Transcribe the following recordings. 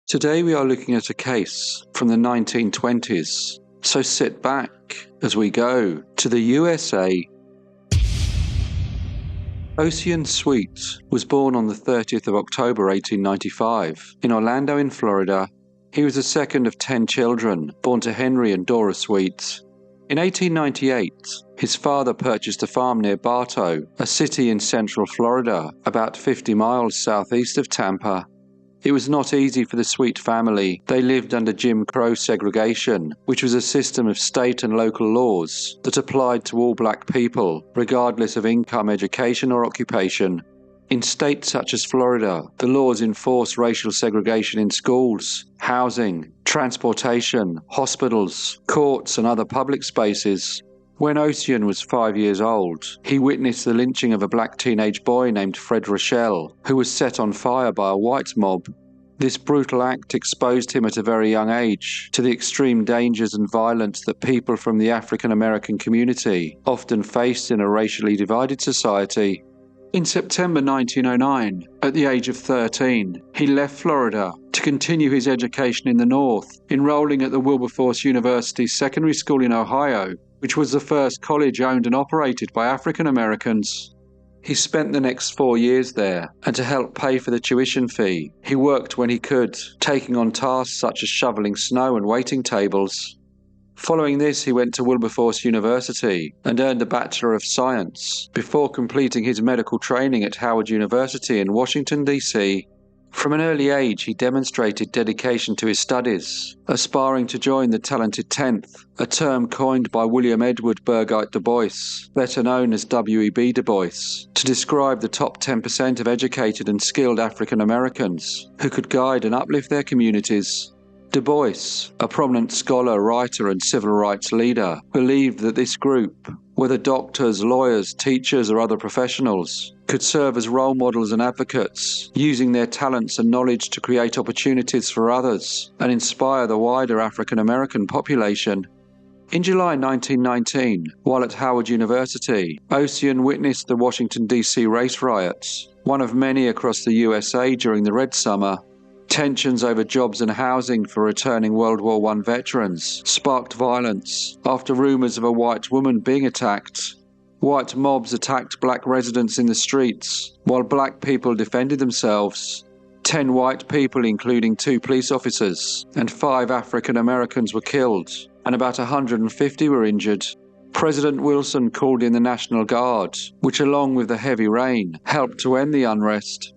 Today we are looking at a case from the 1920s, so sit back as we go to the USA. Ossian Sweet was born on the 30th of October 1895 in Orlando in Florida. He was the second of 10 children born to Henry and Dora Sweet. In 1898, his father purchased a farm near Bartow, a city in central Florida, about 50 miles southeast of Tampa. It was not easy for the Sweet family. They lived under Jim Crow segregation, which was a system of state and local laws that applied to all black people, regardless of income, education, or occupation. In states such as Florida, the laws enforce racial segregation in schools, housing, transportation, hospitals, courts, and other public spaces. When Ossian was 5 years old, he witnessed the lynching of a black teenage boy named Fred Rochelle, who was set on fire by a white mob. This brutal act exposed him at a very young age to the extreme dangers and violence that people from the African American community often faced in a racially divided society. In September 1909, at the age of 13, he left Florida to continue his education in the North, enrolling at the Wilberforce University Secondary School in Ohio, which was the first college owned and operated by African Americans. He spent the next 4 years there, and to help pay for the tuition fee, he worked when he could, taking on tasks such as shoveling snow and waiting tables. Following this, he went to Wilberforce University and earned a Bachelor of Science before completing his medical training at Howard University in Washington, D.C. From an early age, he demonstrated dedication to his studies, aspiring to join the talented 10th, a term coined by William Edward Burgite Du Bois, better known as W.E.B. Du Bois, to describe the top 10% of educated and skilled African Americans who could guide and uplift their communities. Du Bois, a prominent scholar, writer, and civil rights leader, believed that this group, whether doctors, lawyers, teachers, or other professionals, could serve as role models and advocates, using their talents and knowledge to create opportunities for others and inspire the wider African American population. In July 1919, while at Howard University, Ossian witnessed the Washington, D.C. race riots, one of many across the USA during the Red Summer. Tensions over jobs and housing for returning World War I veterans sparked violence after rumors of a white woman being attacked. White mobs attacked black residents in the streets, while black people defended themselves. 10 white people, including 2 police officers, and 5 African Americans were killed, and about 150 were injured. President Wilson called in the National Guard, which along with the heavy rain, helped to end the unrest.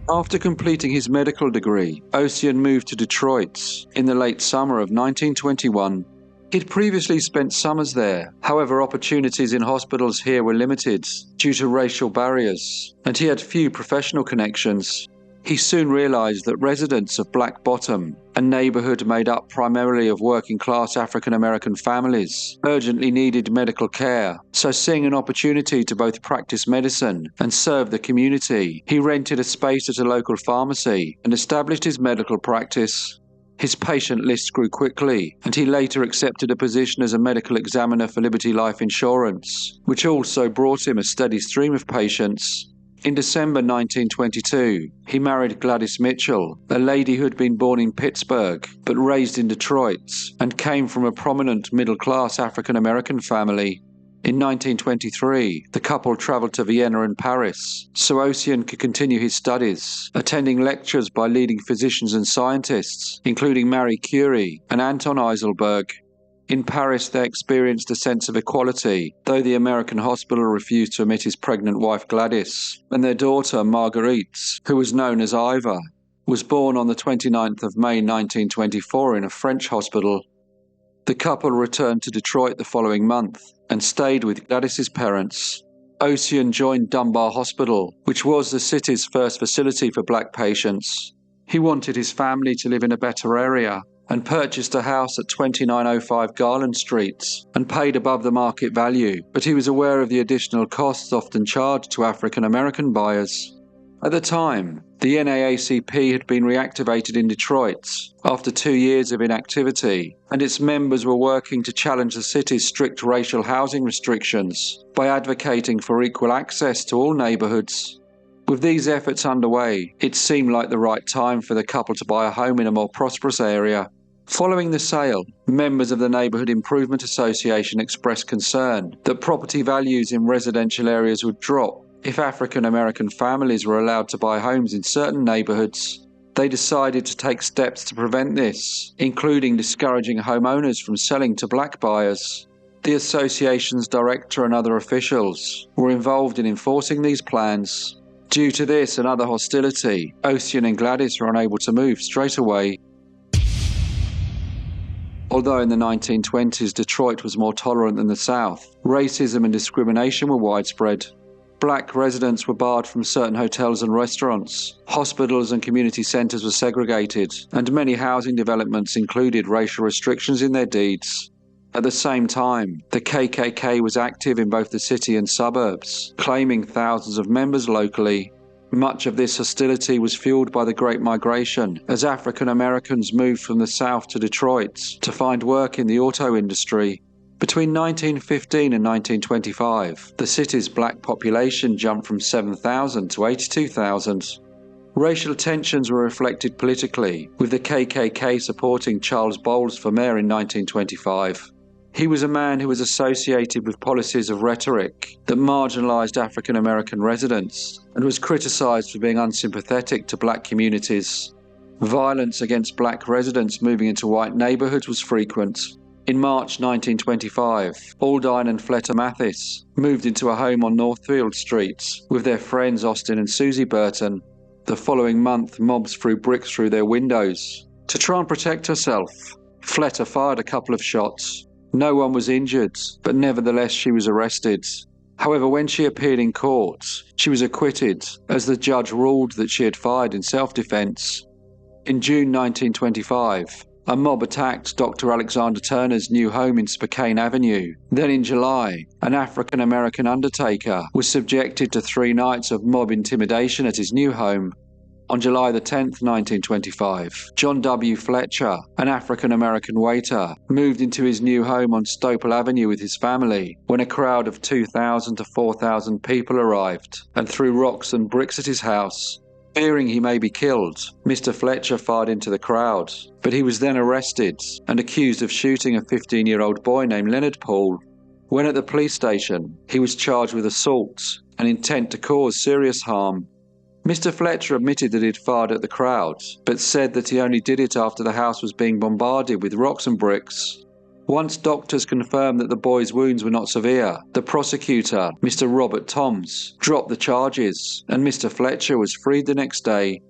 After completing his medical degree, Ossian moved to Detroit in the late summer of 1921. He'd previously spent summers there, however opportunities in hospitals here were limited due to racial barriers, and he had few professional connections. He soon realized that residents of Black Bottom, a neighborhood made up primarily of working-class African-American families, urgently needed medical care, so seeing an opportunity to both practice medicine and serve the community, he rented a space at a local pharmacy and established his medical practice. His patient list grew quickly, and he later accepted a position as a medical examiner for Liberty Life Insurance, which also brought him a steady stream of patients. In December 1922, he married Gladys Mitchell, a lady who had been born in Pittsburgh but raised in Detroit and came from a prominent middle-class African-American family. In 1923, the couple traveled to Vienna and Paris so Ossian could continue his studies, attending lectures by leading physicians and scientists, including Marie Curie and Anton Eiselberg. In Paris, they experienced a sense of equality, though the American hospital refused to admit his pregnant wife Gladys, and their daughter Marguerite, who was known as Iva, was born on the 29th of May 1924 in a French hospital. The couple returned to Detroit the following month and stayed with Gladys's parents. Ossian joined Dunbar Hospital, which was the city's first facility for black patients. He wanted his family to live in a better area, and purchased a house at 2905 Garland Street and paid above the market value, but he was aware of the additional costs often charged to African American buyers. At the time, the NAACP had been reactivated in Detroit after 2 years of inactivity, and its members were working to challenge the city's strict racial housing restrictions by advocating for equal access to all neighborhoods. With these efforts underway, it seemed like the right time for the couple to buy a home in a more prosperous area. Following the sale, members of the Neighbourhood Improvement Association expressed concern that property values in residential areas would drop if African American families were allowed to buy homes in certain neighbourhoods. They decided to take steps to prevent this, including discouraging homeowners from selling to black buyers. The association's director and other officials were involved in enforcing these plans. Due to this and other hostility, Ossian and Gladys were unable to move straight away. Although in the 1920s Detroit was more tolerant than the South, racism and discrimination were widespread. Black residents were barred from certain hotels and restaurants, hospitals and community centres were segregated, and many housing developments included racial restrictions in their deeds. At the same time, the KKK was active in both the city and suburbs, claiming thousands of members locally. Much of this hostility was fueled by the Great Migration, as African Americans moved from the South to Detroit to find work in the auto industry. Between 1915 and 1925, the city's black population jumped from 7,000 to 82,000. Racial tensions were reflected politically, with the KKK supporting Charles Bowles for mayor in 1925. He was a man who was associated with policies of rhetoric that marginalized African American residents and was criticized for being unsympathetic to black communities. Violence against black residents moving into white neighborhoods was frequent. In March 1925, Aldine and Fleta Mathis moved into a home on Northfield Street with their friends Austin and Susie Burton. The following month, mobs threw bricks through their windows. To try and protect herself, Fleta fired a couple of shots. No one was injured, but nevertheless she was arrested. However, when she appeared in court, she was acquitted, as the judge ruled that she had fired in self-defense. In June 1925, a mob attacked Dr. Alexander Turner's new home in Spokane Avenue. Then in July, an African-American undertaker was subjected to 3 nights of mob intimidation at his new home. On July the 10th, 1925, John W. Fletcher, an African-American waiter, moved into his new home on Stopel Avenue with his family when a crowd of 2,000 to 4,000 people arrived and threw rocks and bricks at his house. Fearing he may be killed, Mr. Fletcher fired into the crowd, but he was then arrested and accused of shooting a 15-year-old boy named Leonard Paul. When at the police station, he was charged with assault and intent to cause serious harm. Mr. Fletcher admitted that he had fired at the crowd, but said that he only did it after the house was being bombarded with rocks and bricks. Once doctors confirmed that the boy's wounds were not severe, the prosecutor, Mr. Robert Toms, dropped the charges, and Mr. Fletcher was freed the next day.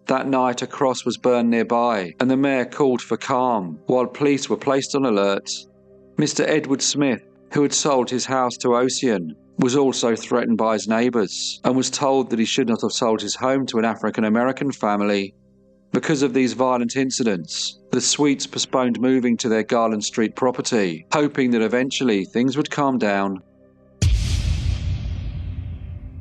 That night a cross was burned nearby, and the mayor called for calm, while police were placed on alert. Mr. Edward Smith, who had sold his house to Ossian, was also threatened by his neighbours, and was told that he should not have sold his home to an African-American family. Because of these violent incidents, the Sweets postponed moving to their Garland Street property, hoping that eventually things would calm down.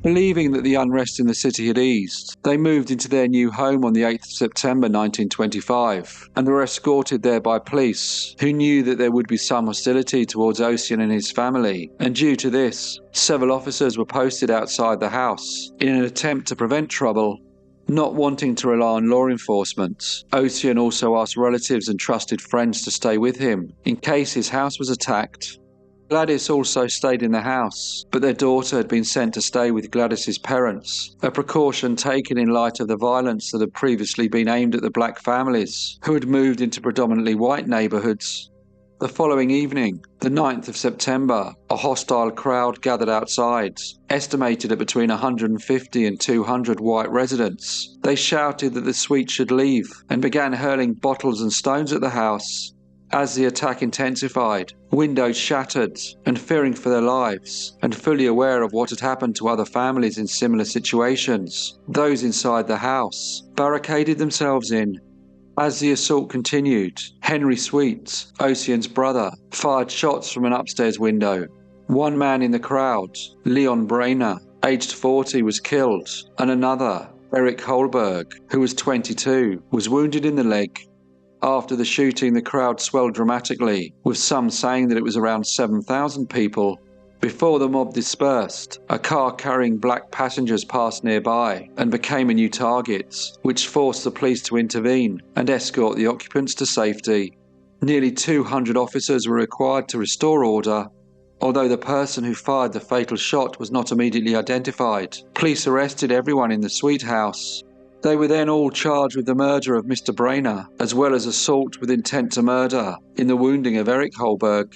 Believing that the unrest in the city had eased, they moved into their new home on the 8th of September 1925 and were escorted there by police, who knew that there would be some hostility towards Ossian and his family, and due to this, several officers were posted outside the house in an attempt to prevent trouble. Not wanting to rely on law enforcement, Ossian also asked relatives and trusted friends to stay with him in case his house was attacked. Gladys also stayed in the house, but their daughter had been sent to stay with Gladys's parents, a precaution taken in light of the violence that had previously been aimed at the black families who had moved into predominantly white neighbourhoods. The following evening, the 9th of September, a hostile crowd gathered outside, estimated at between 150 and 200 white residents. They shouted that the Sweets should leave and began hurling bottles and stones at the house. As the attack intensified, windows shattered, and fearing for their lives, and fully aware of what had happened to other families in similar situations, those inside the house barricaded themselves in. As the assault continued, Henry Sweets, Ossian's brother, fired shots from an upstairs window. One man in the crowd, Leon Brainer, aged 40, was killed, and another, Eric Holberg, who was 22, was wounded in the leg. After the shooting, the crowd swelled dramatically, with some saying that it was around 7,000 people. Before the mob dispersed, a car carrying black passengers passed nearby and became a new target, which forced the police to intervene and escort the occupants to safety. Nearly 200 officers were required to restore order. Although the person who fired the fatal shot was not immediately identified, police arrested everyone in the suite house. They were then all charged with the murder of Mr. Brainer, as well as assault with intent to murder in the wounding of Eric Holberg.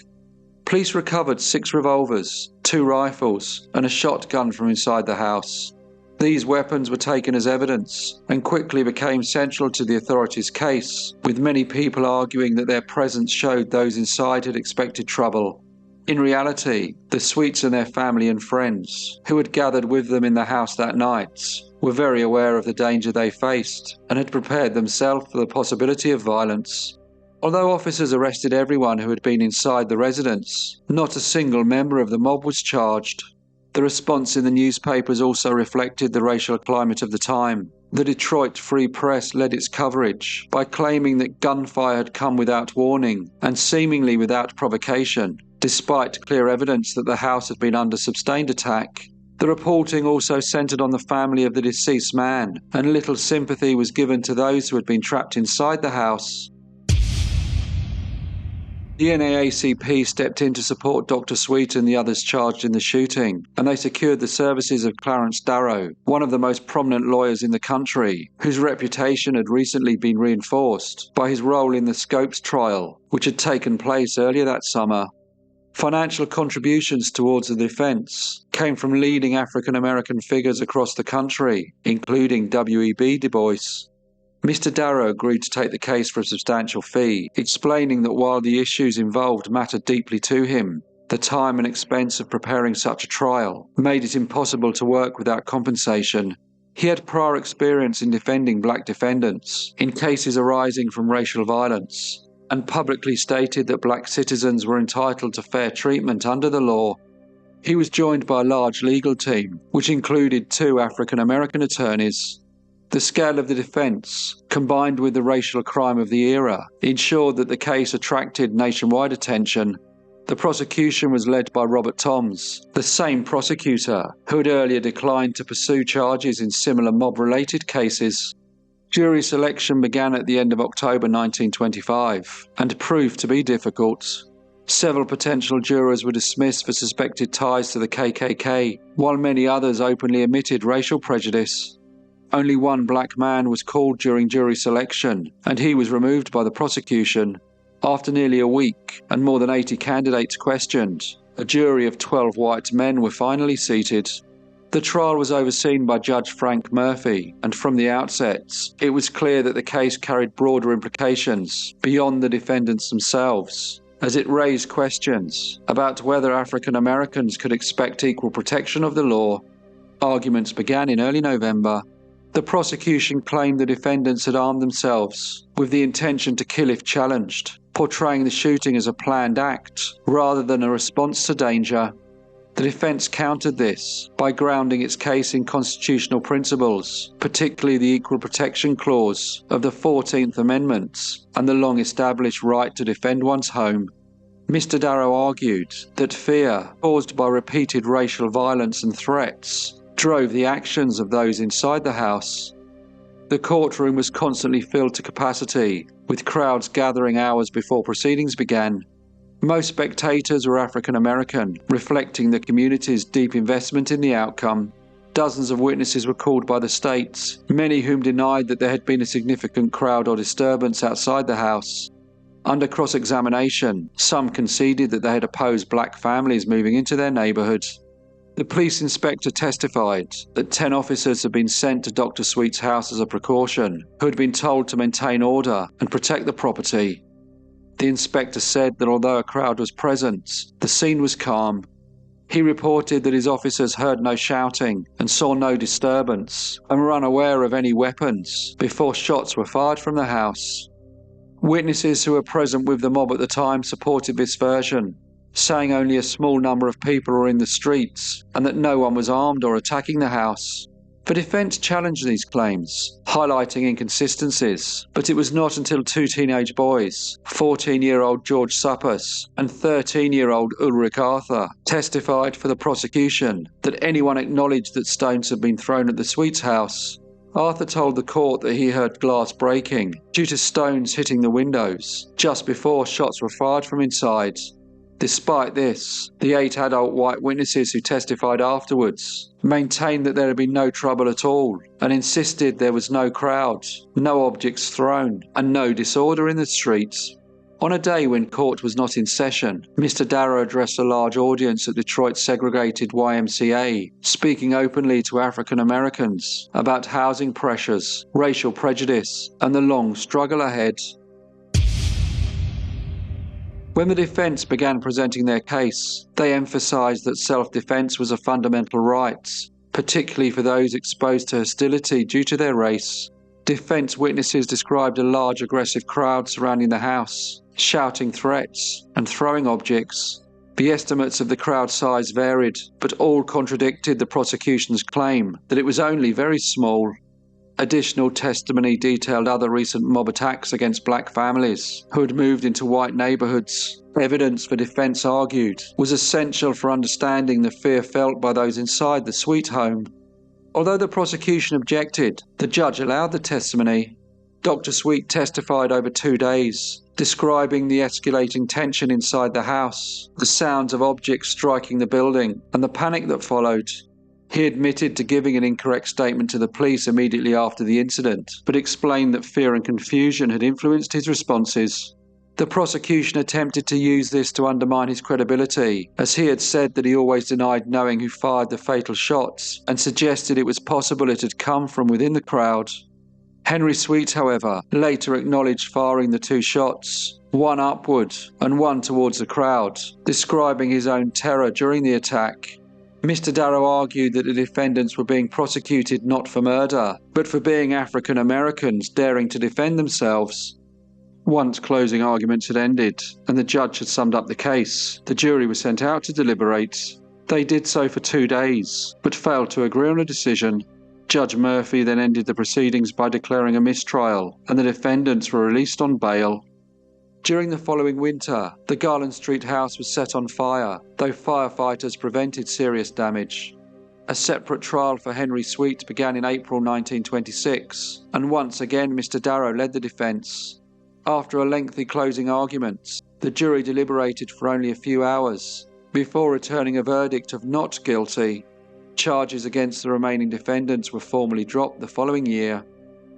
Police recovered 6 revolvers, 2 rifles, and a shotgun from inside the house. These weapons were taken as evidence and quickly became central to the authorities' case, with many people arguing that their presence showed those inside had expected trouble. In reality, the Sweets and their family and friends, who had gathered with them in the house that night, were very aware of the danger they faced and had prepared themselves for the possibility of violence. Although officers arrested everyone who had been inside the residence, not a single member of the mob was charged. The response in the newspapers also reflected the racial climate of the time. The Detroit Free Press led its coverage by claiming that gunfire had come without warning and seemingly without provocation, despite clear evidence that the house had been under sustained attack. The reporting also centered on the family of the deceased man, and little sympathy was given to those who had been trapped inside the house. The NAACP stepped in to support Dr. Sweet and the others charged in the shooting, and they secured the services of Clarence Darrow, one of the most prominent lawyers in the country, whose reputation had recently been reinforced by his role in the Scopes trial, which had taken place earlier that summer. Financial contributions towards the defense came from leading African American figures across the country, including W.E.B. Du Bois. Mr. Darrow agreed to take the case for a substantial fee, explaining that while the issues involved mattered deeply to him, the time and expense of preparing such a trial made it impossible to work without compensation. He had prior experience in defending black defendants in cases arising from racial violence, and publicly stated that black citizens were entitled to fair treatment under the law. He was joined by a large legal team, which included 2 African American attorneys. The scale of the defense, combined with the racial crime of the era, ensured that the case attracted nationwide attention. The prosecution was led by Robert Toms, the same prosecutor who had earlier declined to pursue charges in similar mob-related cases. Jury selection began at the end of October 1925 and proved to be difficult. Several potential jurors were dismissed for suspected ties to the KKK, while many others openly admitted racial prejudice. Only one black man was called during jury selection, and he was removed by the prosecution. After nearly a week and more than 80 candidates questioned, a jury of 12 white men were finally seated. The trial was overseen by Judge Frank Murphy, and from the outset, it was clear that the case carried broader implications beyond the defendants themselves, as it raised questions about whether African Americans could expect equal protection of the law. Arguments began in early November. The prosecution claimed the defendants had armed themselves with the intention to kill if challenged, portraying the shooting as a planned act rather than a response to danger. The defense countered this by grounding its case in constitutional principles, particularly the Equal Protection Clause of the 14th Amendment and the long-established right to defend one's home. Mr. Darrow argued that fear caused by repeated racial violence and threats drove the actions of those inside the house. The courtroom was constantly filled to capacity, with crowds gathering hours before proceedings began. Most spectators were African American, reflecting the community's deep investment in the outcome. Dozens of witnesses were called by the state, many whom denied that there had been a significant crowd or disturbance outside the house. Under cross-examination, some conceded that they had opposed black families moving into their neighborhood. The police inspector testified that 10 officers had been sent to Dr. Sweet's house as a precaution, who had been told to maintain order and protect the property. The inspector said that although a crowd was present, the scene was calm. He reported that his officers heard no shouting and saw no disturbance and were unaware of any weapons before shots were fired from the house. Witnesses who were present with the mob at the time supported this version, saying only a small number of people were in the streets and that no one was armed or attacking the house. The defence challenged these claims, highlighting inconsistencies, but it was not until two teenage boys, 14-year-old George Suppus and 13-year-old Ulrich Arthur, testified for the prosecution that anyone acknowledged that stones had been thrown at the Sweets house. Arthur told the court that he heard glass breaking due to stones hitting the windows just before shots were fired from inside. Despite this, the 8 adult white witnesses who testified afterwards maintained that there had been no trouble at all and insisted there was no crowd, no objects thrown, and no disorder in the streets. On a day when court was not in session, Mr. Darrow addressed a large audience at Detroit's segregated YMCA, speaking openly to African Americans about housing pressures, racial prejudice, and the long struggle ahead. When the defence began presenting their case, they emphasised that self-defence was a fundamental right, particularly for those exposed to hostility due to their race. Defence witnesses described a large aggressive crowd surrounding the house, shouting threats and throwing objects. The estimates of the crowd size varied, but all contradicted the prosecution's claim that it was only very small. Additional testimony detailed other recent mob attacks against black families who had moved into white neighbourhoods. Evidence, the defence argued, was essential for understanding the fear felt by those inside the Sweet home. Although the prosecution objected, the judge allowed the testimony. Dr. Sweet testified over 2 days, describing the escalating tension inside the house, the sounds of objects striking the building, and the panic that followed. He admitted to giving an incorrect statement to the police immediately after the incident, but explained that fear and confusion had influenced his responses. The prosecution attempted to use this to undermine his credibility, as he had said that he always denied knowing who fired the fatal shots and suggested it was possible it had come from within the crowd. Henry Sweet, however, later acknowledged firing the 2 shots, one upward and one towards the crowd, describing his own terror during the attack. Mr. Darrow argued that the defendants were being prosecuted not for murder, but for being African Americans daring to defend themselves. Once closing arguments had ended and the judge had summed up the case, the jury was sent out to deliberate. They did so for 2 days, but failed to agree on a decision. Judge Murphy then ended the proceedings by declaring a mistrial, and the defendants were released on bail. During the following winter, the Garland Street house was set on fire, though firefighters prevented serious damage. A separate trial for Henry Sweet began in April 1926, and once again Mr. Darrow led the defence. After a lengthy closing argument, the jury deliberated for only a few hours, before returning a verdict of not guilty. Charges against the remaining defendants were formally dropped the following year.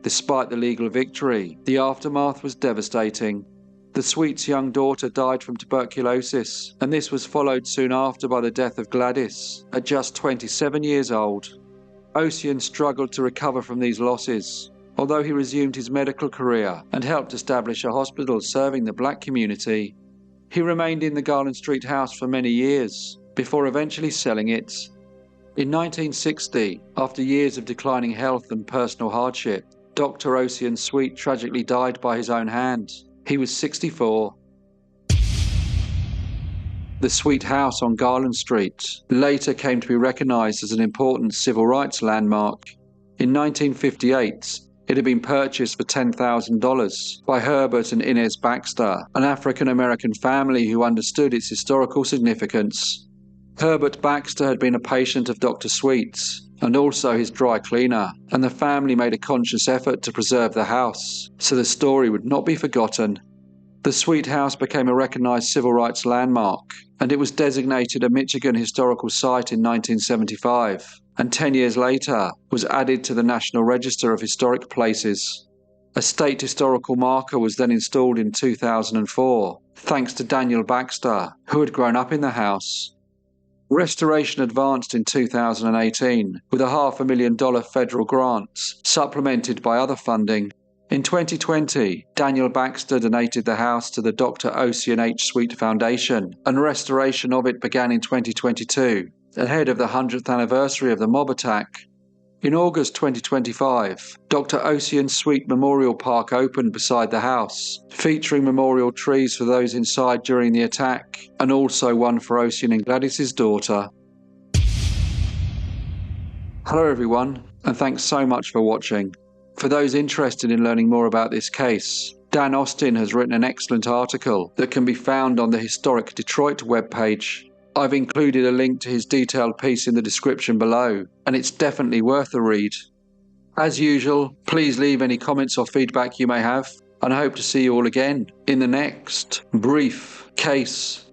Despite the legal victory, the aftermath was devastating. The Sweets' young daughter died from tuberculosis, and this was followed soon after by the death of Gladys, at just 27 years old. Ossian struggled to recover from these losses, although he resumed his medical career and helped establish a hospital serving the black community. He remained in the Garland Street house for many years, before eventually selling it. In 1960, after years of declining health and personal hardship, Dr. Ossian Sweet tragically died by his own hand. He was 64. The Sweet house on Garland Street later came to be recognised as an important civil rights landmark. In 1958, it had been purchased for $10,000 by Herbert and Inez Baxter, an African-American family who understood its historical significance. Herbert Baxter had been a patient of Dr. Sweet's, and also his dry cleaner, and the family made a conscious effort to preserve the house, so the story would not be forgotten. The Sweet house became a recognised civil rights landmark, and it was designated a Michigan Historical Site in 1975, and 10 years later was added to the National Register of Historic Places. A state historical marker was then installed in 2004, thanks to Daniel Baxter, who had grown up in the house. Restoration advanced in 2018 with a $500,000 federal grant, supplemented by other funding. In 2020, Daniel Baxter donated the house to the Dr. Ossian H. Sweet Foundation, and restoration of it began in 2022, ahead of the 100th anniversary of the mob attack. In August 2025, Dr. Ossian Sweet Memorial Park opened beside the house, featuring memorial trees for those inside during the attack, and also one for Ossian and Gladys's daughter. Hello everyone, and thanks so much for watching. For those interested in learning more about this case, Dan Austin has written an excellent article that can be found on the Historic Detroit webpage. I've included a link to his detailed piece in the description below, and it's definitely worth a read. As usual, please leave any comments or feedback you may have, and I hope to see you all again in the next Brief Case